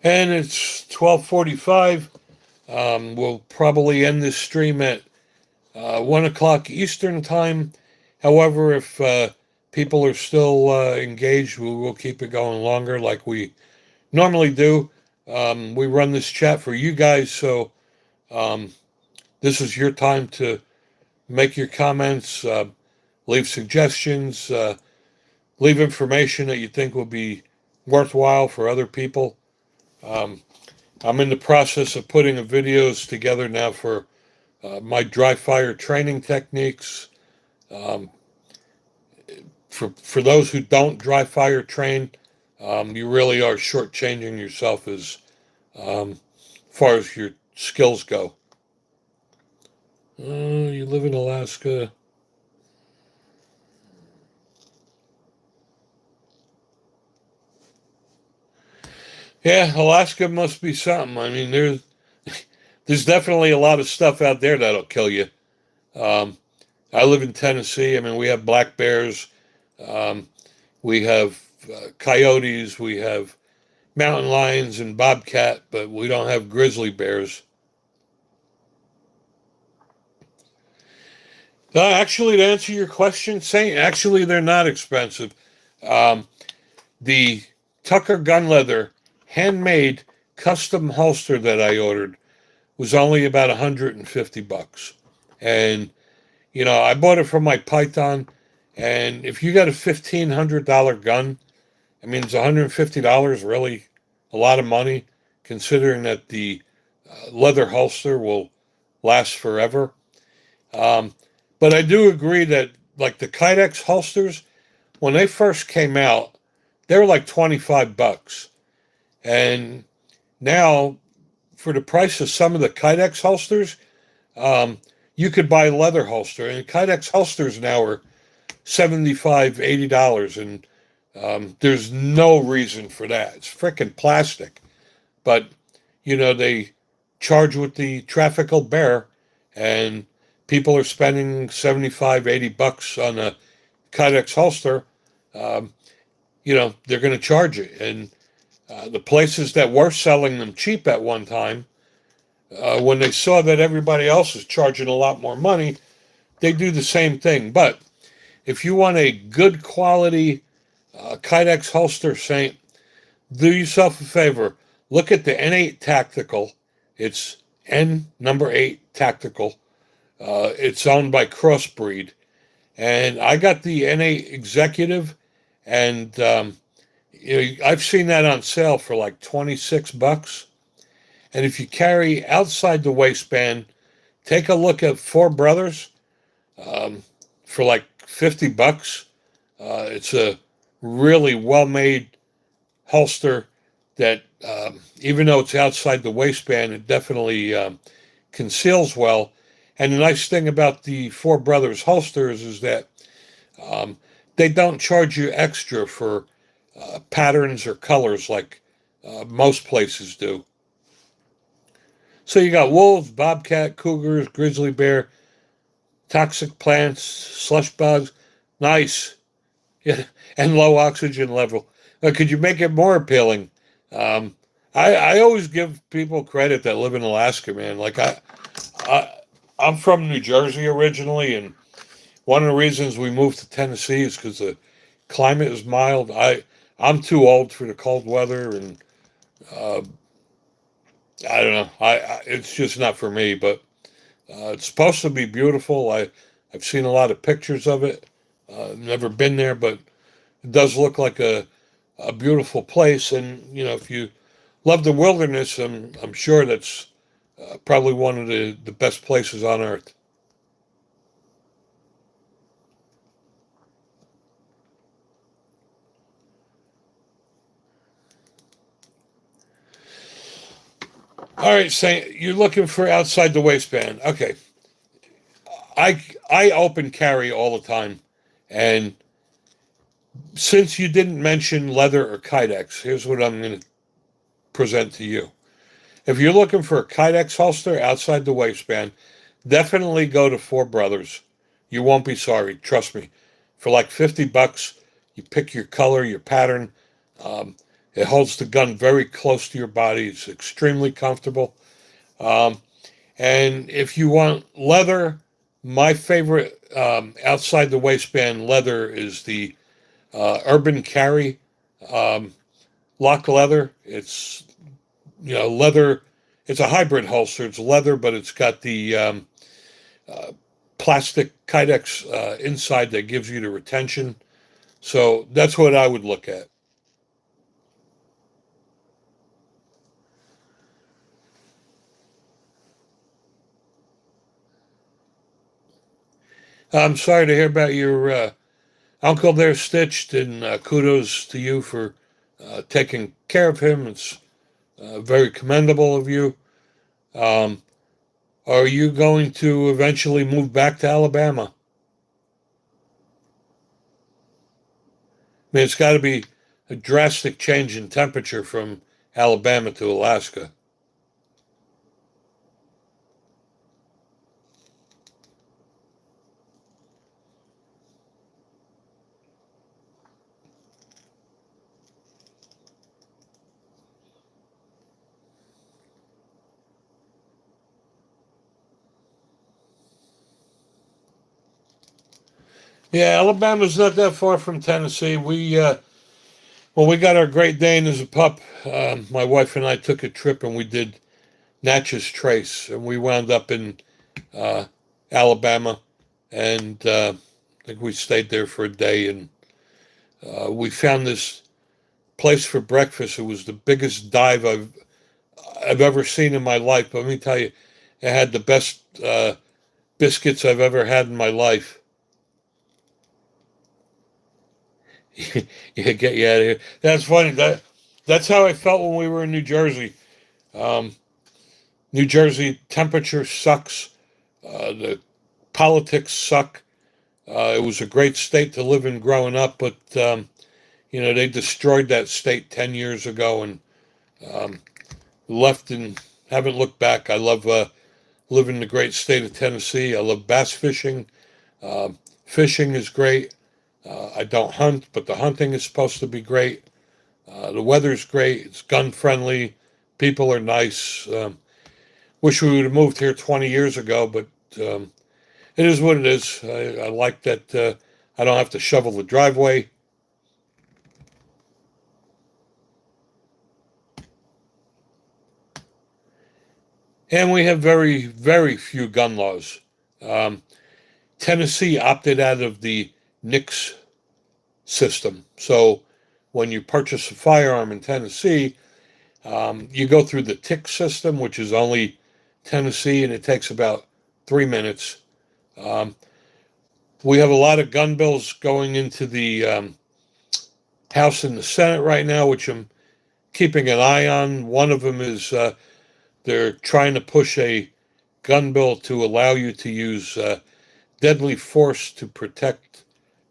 A: and it's 12:45. We'll probably end this stream at 1 o'clock Eastern time. However, if people are still engaged, we will keep it going longer like we normally do. We run this chat for you guys, so um, this is your time to make your comments, leave suggestions, leave information that you think will be worthwhile for other people. Um, I'm in the process of putting the videos together now for my dry fire training techniques. Um, for those who don't dry fire train, you really are shortchanging yourself as far as your skills go. You live in Alaska. Yeah, Alaska must be something. I mean, there's definitely a lot of stuff out there that'll kill you. Um, I live in Tennessee. I mean, we have black bears, um, we have coyotes, we have mountain lions and bobcat, but we don't have grizzly bears. Actually, to answer your question, Saint, actually, they're not expensive. Um, the Tucker gun leather handmade custom holster that I ordered was only about 150 bucks. And, I bought it from my Python. And if you got a $1,500 gun, I mean, it's $150 really a lot of money, considering that the leather holster will last forever. Um, but I do agree that, like the Kydex holsters, when they first came out, they were like 25 bucks. And now, for the price of some of the Kydex holsters, um, you could buy a leather holster. And Kydex holsters now are $75, $80. And there's no reason for that. It's freaking plastic. But, they charge with the traffical bear, and people are spending 75, 80 bucks on a Kydex holster. Um, they're going to charge it. And the places that were selling them cheap at one time, when they saw that everybody else is charging a lot more money, they do the same thing. But if you want a good quality Kydex holster, Saint, do yourself a favor. Look at the N8 Tactical. It's N number 8 Tactical. It's owned by Crossbreed. And I got the N8 Executive, and I've seen that on sale for like 26 bucks. And if you carry outside the waistband, take a look at Four Brothers for like 50 bucks. It's a really well-made holster that, even though it's outside the waistband, it definitely conceals well. And the nice thing about the Four Brothers holsters is that they don't charge you extra for patterns or colors like most places do. So you got wolves, bobcat, cougars, grizzly bear, toxic plants, slush bugs. Nice. Yeah, and low oxygen level. Could you make it more appealing? Um, I always give people credit that live in Alaska, man. Like I'm from New Jersey originally, and one of the reasons we moved to Tennessee is because the climate is mild. I'm too old for the cold weather, and uh, I don't know. It's just not for me. But it's supposed to be beautiful. I've seen a lot of pictures of it. Never been there, but it does look like a beautiful place. And if you love the wilderness, I'm sure that's probably one of the best places on earth. All right, Saint, you're looking for outside the waistband. Okay, I open carry all the time, and since you didn't mention leather or Kydex, here's what I'm going to present to you. If you're looking for a Kydex holster outside the waistband, definitely go to Four Brothers. You won't be sorry, trust me. For like 50 bucks, you pick your color, your pattern. Um, it holds the gun very close to your body. It's extremely comfortable. Um, and if you want leather, my favorite outside the waistband leather is the Urban Carry lock leather. It's leather. It's a hybrid holster. It's leather, but it's got the uh, plastic Kydex inside that gives you the retention. So that's what I would look at. I'm sorry to hear about your uncle there, Stitched, and kudos to you for taking care of him. It's very commendable of you. Um, are you going to eventually move back to Alabama? I mean, it's got to be a drastic change in temperature from Alabama to Alaska. Yeah, Alabama's not that far from Tennessee. When we got our Great Dane as a pup, my wife and I took a trip and we did Natchez Trace, and we wound up in uh, Alabama, and I think we stayed there for a day, and we found this place for breakfast. It was the biggest dive I've ever seen in my life. But let me tell you, it had the best biscuits I've ever had in my life. Yeah, get you out of here. That's funny. That's how I felt when we were in New Jersey. Um, New Jersey temperature sucks. The politics suck. It was a great state to live in growing up, but they destroyed that state 10 years ago and um, left and haven't looked back. I love living in the great state of Tennessee. I love bass fishing. Fishing is great. I don't hunt, but the hunting is supposed to be great. The weather's great. It's gun friendly. People are nice. Wish we would have moved here 20 years ago, but it is what it is. I like that I don't have to shovel the driveway. And we have very, very few gun laws. Um, Tennessee opted out of the NICS system. So when you purchase a firearm in Tennessee, you go through the tick system, which is only Tennessee, and it takes about 3 minutes. Um, we have a lot of gun bills going into the House and the Senate right now, which I'm keeping an eye on. One of them is they're trying to push a gun bill to allow you to use deadly force to protect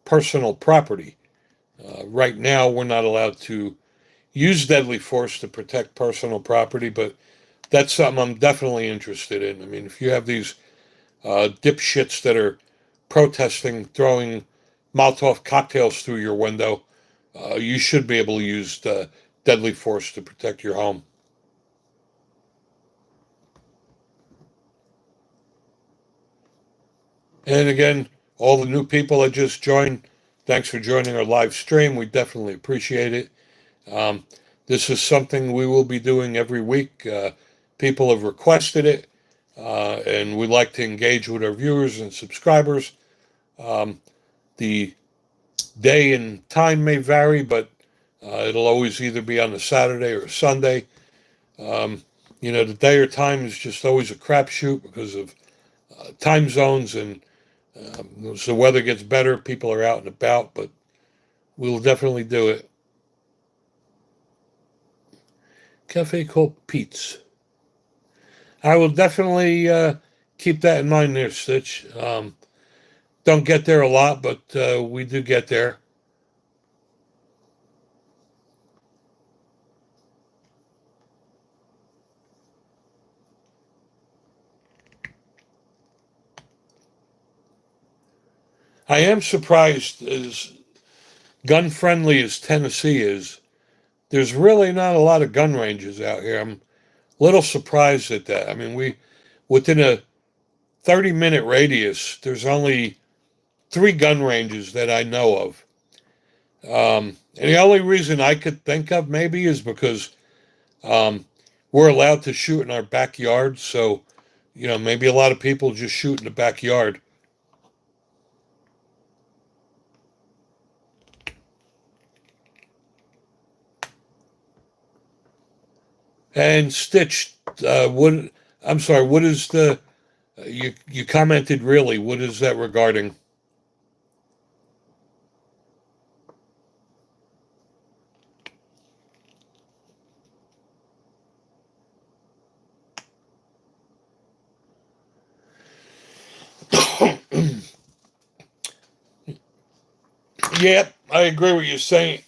A: personal property. Right now, we're not allowed to use deadly force to protect personal property, but that's something I'm definitely interested in. I mean, if you have these dipshits that are protesting, throwing Molotov cocktails through your window, you should be able to use deadly force to protect your home. And again, all the new people that just joined, thanks for joining our live stream. We definitely appreciate it. Um, this is something we will be doing every week. People have requested it, and we like to engage with our viewers and subscribers. Um, the day and time may vary, but it'll always either be on a Saturday or a Sunday. Um, the day or time is just always a crapshoot because of time zones, and as the weather gets better, people are out and about, but we'll definitely do it. Cafe called Pete's. I will definitely keep that in mind there, Stitch. Don't get there a lot, but we do get there. I am surprised, as gun friendly as Tennessee is, there's really not a lot of gun ranges out here. I'm a little surprised at that. I mean, within a 30-minute radius, there's only 3 gun ranges that I know of. And the only reason I could think of maybe is because um, we're allowed to shoot in our backyard. So, maybe a lot of people just shoot in the backyard. And Stitch, what? I'm sorry. What is the? You commented really. What is that regarding? Yeah, I agree with you saying.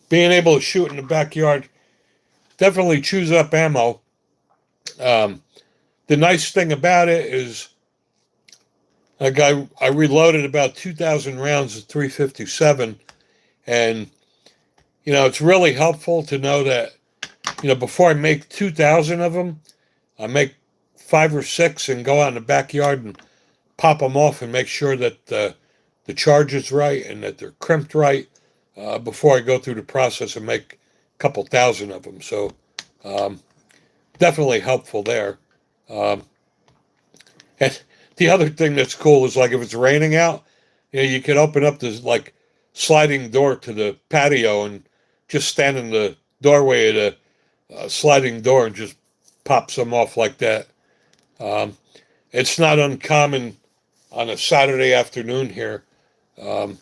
A: Being able to shoot in the backyard definitely chews up ammo. Um, the nice thing about it is, I reloaded about 2,000 rounds of 357, and it's really helpful to know that before I make 2,000 of them, I make 5 or 6 and go out in the backyard and pop them off and make sure that the charge is right and that they're crimped right before I go through the process and make a couple thousand of them. So um, definitely helpful there. Um, and the other thing that's cool is like if it's raining out, you can open up this like sliding door to the patio and just stand in the doorway of the sliding door and just pop some off like that. Um, it's not uncommon on a Saturday afternoon here um,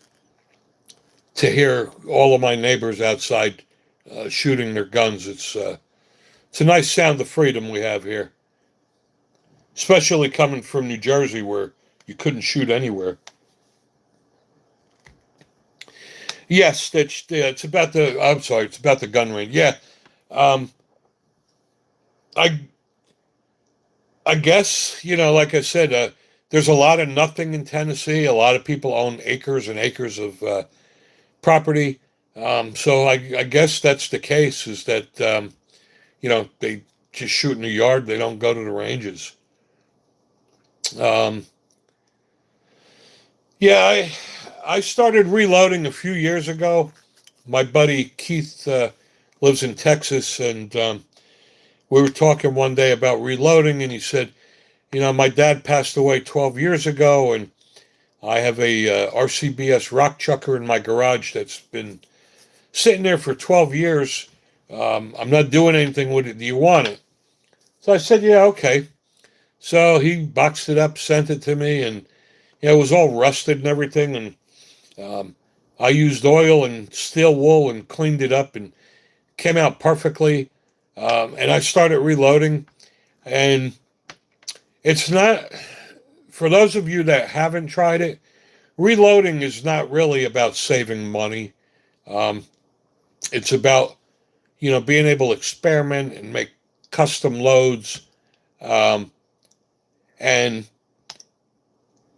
A: to hear all of my neighbors outside shooting their guns. It's a nice sound of freedom we have here, especially coming from New Jersey where you couldn't shoot anywhere. Yes, it's about the. I'm sorry, it's about the gun range. Yeah, um, I I guess like I said, there's a lot of nothing in Tennessee. A lot of people own acres and acres of property. So I guess that's the case. Is that they just shoot in the yard. They don't go to the ranges. Um, yeah, I started reloading a few years ago. My buddy Keith lives in Texas, and we were talking one day about reloading, and he said, my dad passed away 12 years ago, and I have a RCBS rock chucker in my garage that's been sitting there for 12 years. I'm not doing anything with it. Do you want it? So I said, yeah, okay. So he boxed it up, sent it to me, and it was all rusted and everything. And I used oil and steel wool and cleaned it up and came out perfectly. And I started reloading. And it's not, for those of you that haven't tried it, reloading is not really about saving money. Um, it's about, being able to experiment and make custom loads. Um, and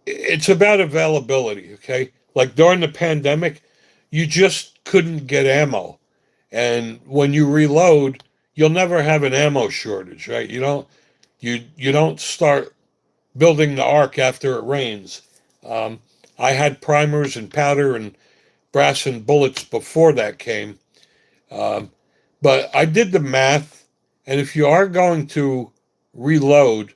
A: it's about availability, okay? Like during the pandemic, you just couldn't get ammo. And when you reload, you'll never have an ammo shortage, right? You don't start building the ark after it rains. Um, I had primers and powder and brass and bullets before that came. Um, but I did the math, and if you are going to reload,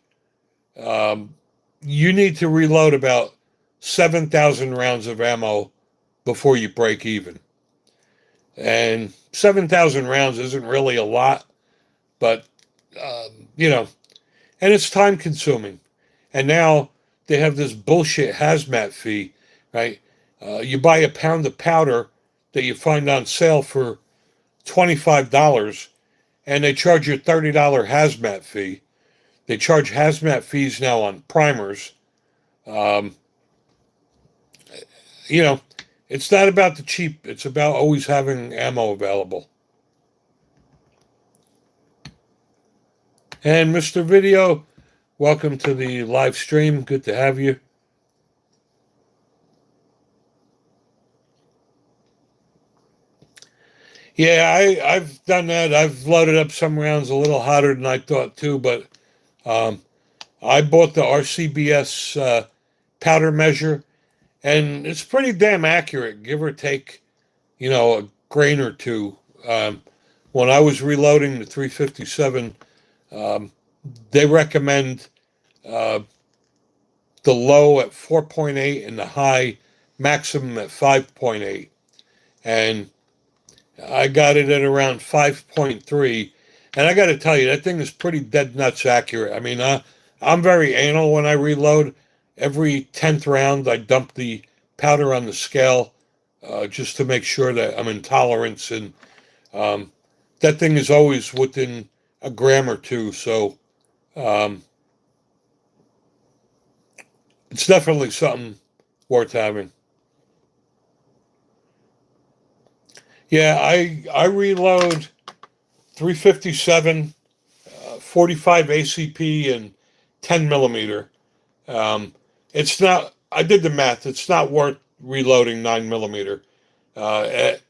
A: um, you need to reload about 7,000 rounds of ammo before you break even. And 7,000 rounds isn't really a lot, but, you know, and it's time consuming. And now they have this bullshit hazmat fee, right? You buy a pound of powder that you find on sale for $25, and they charge you a $30 hazmat fee. They charge hazmat fees now on primers. Um, you know, it's not about the cheap, it's about always having ammo available. And Mr. Video, welcome to the live stream. Good to have you. Yeah, I've done that. I've loaded up some rounds a little hotter than I thought too, but um, I bought the RCBS powder measure, and it's pretty damn accurate, give or take, a grain or two. Um, when I was reloading the 357, um, they recommend uh, the low at 4.8 and the high maximum at 5.8. And I got it at around 5.3. And I got to tell you, that thing is pretty dead nuts accurate. I mean, I'm very anal when I reload. Every 10th round, I dump the powder on the scale just to make sure that I'm in tolerance. And um, that thing is always within a gram or two. So um, it's definitely something worth having. Yeah, I reload 357, 45 ACP, and 10 millimeter. It's not. I did the math. It's not worth reloading 9 millimeter. At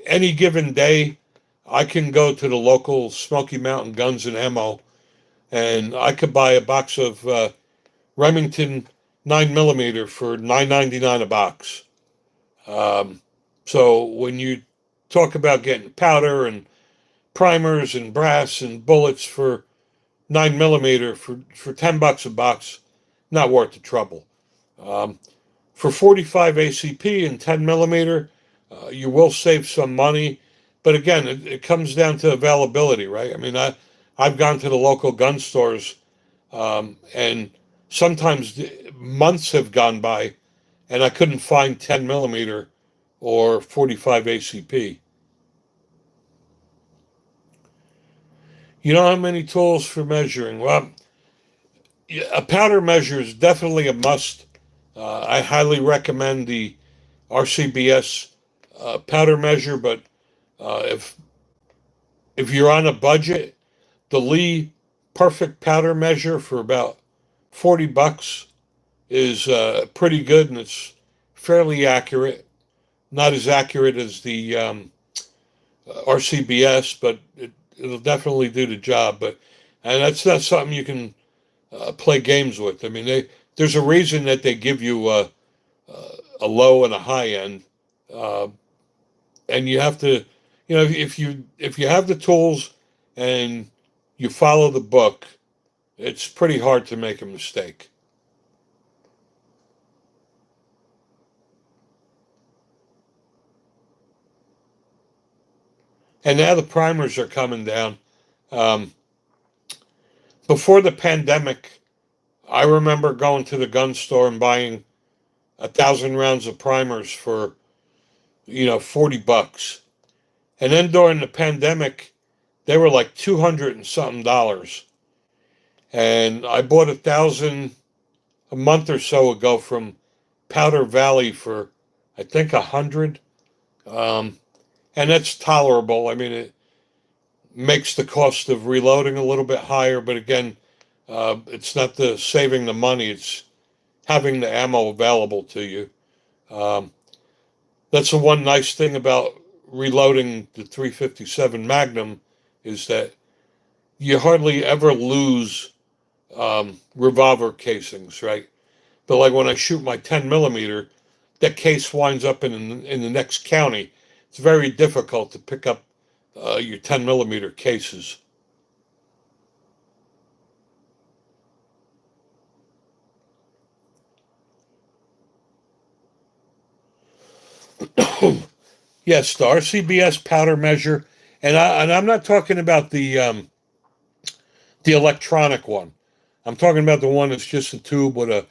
A: any given day, I can go to the local Smoky Mountain Guns and Ammo, and I could buy a box of Remington 9 millimeter for $9.99 a box. Um, so when you talk about getting powder and primers and brass and bullets for 9 millimeter for $10 a box, not worth the trouble. Um, for 45 ACP and 10 millimeter, you will save some money, but again, it comes down to availability, right? I mean, I've gone to the local gun stores, and sometimes months have gone by, and I couldn't find 10 millimeter or 45 ACP. You don't have many tools for measuring. Well, a powder measure is definitely a must. I highly recommend the RCBS powder measure, but if you're on a budget, the Lee Perfect Powder Measure for about $40 is pretty good, and it's fairly accurate. Not as accurate as the RCBS, but it'll definitely do the job. And that's not something you can play games with. I mean, there's a reason that they give you a low and a high end, uh, and you have to, if you have the tools and you follow the book, it's pretty hard to make a mistake. And now the primers are coming down. Um, Before the pandemic, I remember going to the gun store and buying 1,000 rounds of primers for $40. And then during the pandemic, they were like 200 and something dollars. And I bought 1,000 a month or so ago from Powder Valley for, I think, 100. Um, and that's tolerable. I mean, it makes the cost of reloading a little bit higher, but again, it's not the saving the money, it's having the ammo available to you. Um, that's the one nice thing about reloading the 357 Magnum is that you hardly ever lose revolver casings, right? But like when I shoot my 10 millimeter, that case winds up in the next county. It's very difficult to pick up your 10 millimeter cases. Yes, the RCBS powder measure, and I'm not talking about the electronic one. I'm talking about the one that's just a tube with a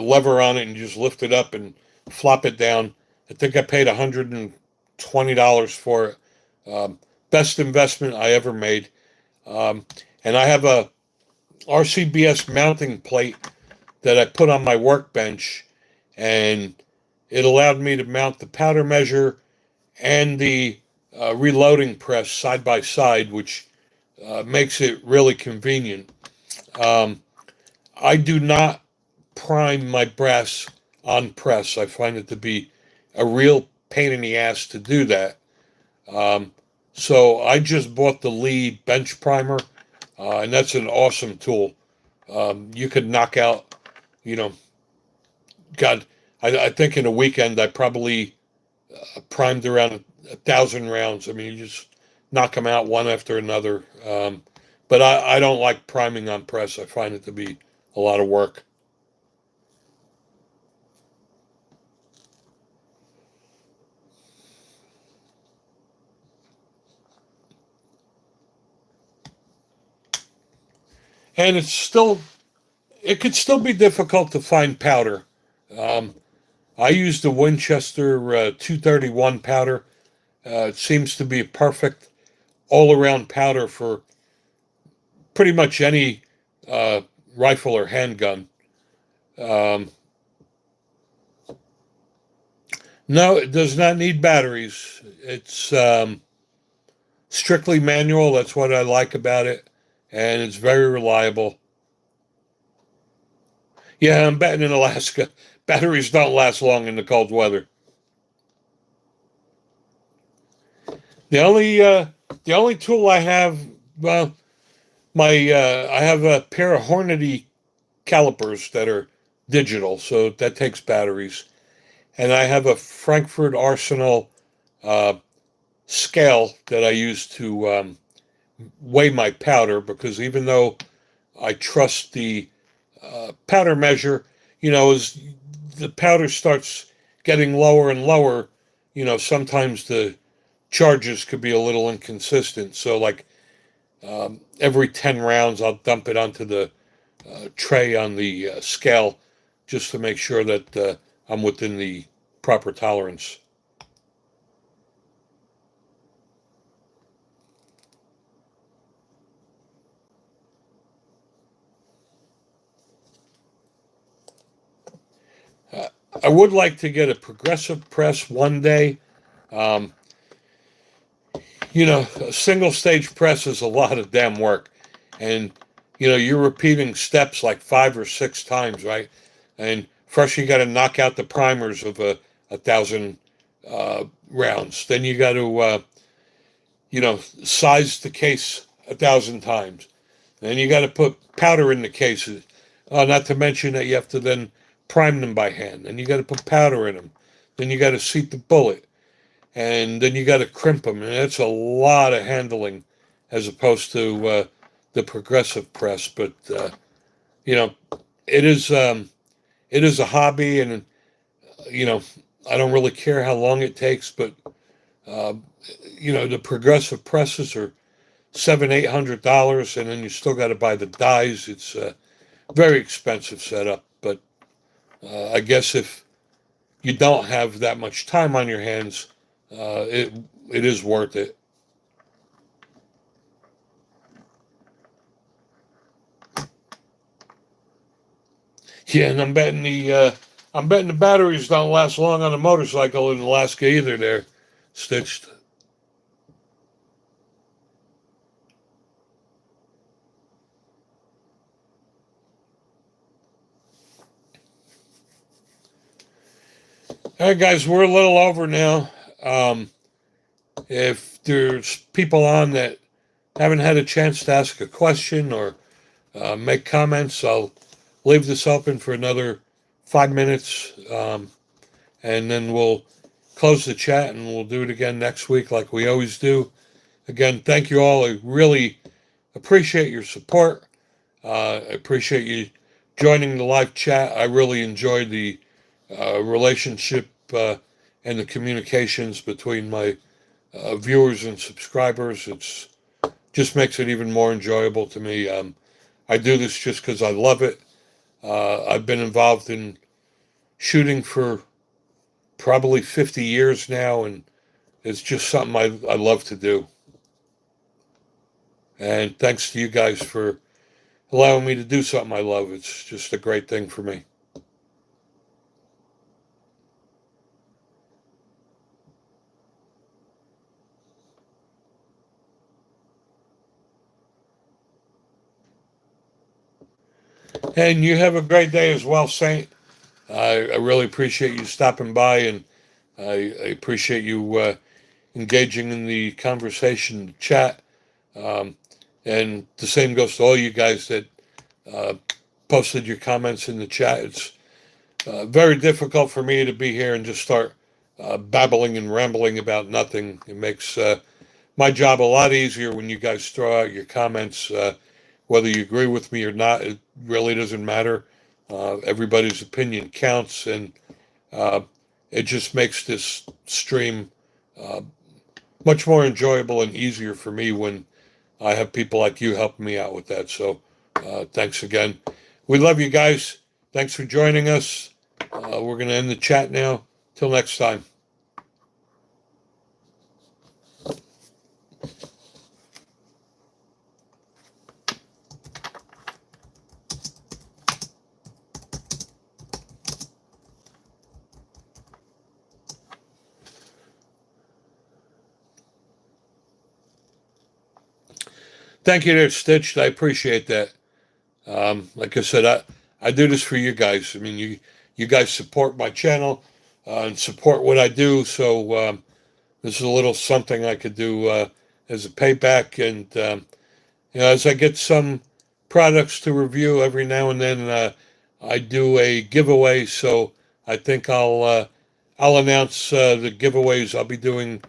A: lever on it and you just lift it up and flop it down. I think I paid $120 for it. Best investment I ever made. Um, and I have a RCBS mounting plate that I put on my workbench, and it allowed me to mount the powder measure and the reloading press side by side, which makes it really convenient. Um, I do not prime my brass on press. I find it to be a real pain in the ass to do that. Um, so I just bought the Lee bench primer, and that's an awesome tool. You could knock out, you know, God, I think in a weekend I probably primed around 1,000 rounds. I mean, you just knock them out one after another. But I don't like priming on press. I find it to be a lot of work. And it could still be difficult to find powder. Um, I use the Winchester 231 powder. It seems to be a perfect all-around powder for pretty much any uh, rifle or handgun. Um, no, it does not need batteries. It's strictly manual. That's what I like about it, and it's very reliable. Yeah, I'm betting in Alaska, batteries don't last long in the cold weather. The only uh, the only tool I have, well, my I have a pair of Hornady calipers that are digital, so that takes batteries, and I have a Frankfurt Arsenal uh, scale that I use to weigh my powder because even though I trust the powder measure, as the powder starts getting lower and lower, sometimes the charges could be a little inconsistent. So, like every 10 rounds, I'll dump it onto the tray on the scale just to make sure that I'm within the proper tolerance. Uh, I would like to get a progressive press one day. Um, a single stage press is a lot of damn work. And, you're repeating steps like 5 or 6 times, right? And first you got to knock out the primers of a thousand rounds. Then you got to, size the case 1,000 times. Then you got to put powder in the cases. Not to mention that you have to then prime them by hand. Then you got to put powder in them. Then you got to seat the bullet and then you got to crimp them, and that's a lot of handling as opposed to the progressive press. But you know, it is it is a hobby, and you know, I don't really care how long it takes. But uh, the progressive presses are $700-800, and then you still got to buy the dies. It's a very expensive setup, but I guess if you don't have that much time on your hands, it is worth it. Yeah, and I'm betting the batteries don't last long on a motorcycle in Alaska either. They're stitched. All right, guys, we're a little over now. Um, if there's people on that haven't had a chance to ask a question or make comments, I'll leave this open for another 5 minutes, and then we'll close the chat and we'll do it again next week like we always do. Again, thank you all. I really appreciate your support. I appreciate you joining the live chat. I really enjoyed the relationship and the communications between my viewers and subscribers. It's just makes it even more enjoyable to me. I do this just because I love it. I've been involved in shooting for probably 50 years now, and it's just something I love to do. And thanks to you guys for allowing me to do something I love. It's just a great thing for me. And you have a great day as well, Saint. I really appreciate you stopping by, and I appreciate you engaging in the conversation, the chat. Um, and the same goes to all you guys that uh, posted your comments in the chat. It's very difficult for me to be here and just start babbling and rambling about nothing. It makes my job a lot easier when you guys throw out your comments. Whether you agree with me or not, it really doesn't matter. Everybody's opinion counts, and uh, it just makes this stream uh, much more enjoyable and easier for me when I have people like you helping me out with that. So thanks again. We love you guys. Thanks for joining us. We're going to end the chat now. Till next time. Thank you there, Stitched. I appreciate that. Like I said, I do this for you guys. I mean, you guys support my channel and support what I do. So this is a little something I could do as a payback. And as I get some products to review every now and then, I do a giveaway. So I think I'll announce the giveaways I'll be doing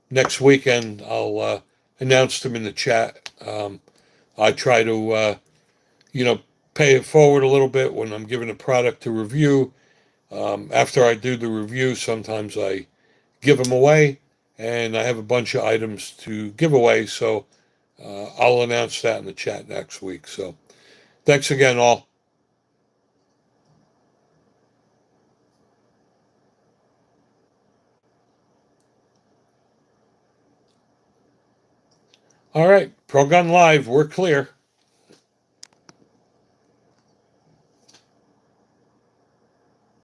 A: next weekend. I'll announce them in the chat. I try to you know, pay it forward a little bit when I'm giving a product to review. After I do the review, sometimes I give them away, and I have a bunch of items to give away. So I'll announce that in the chat next week. So thanks again, all. All right, Pro Gun Live, we're clear.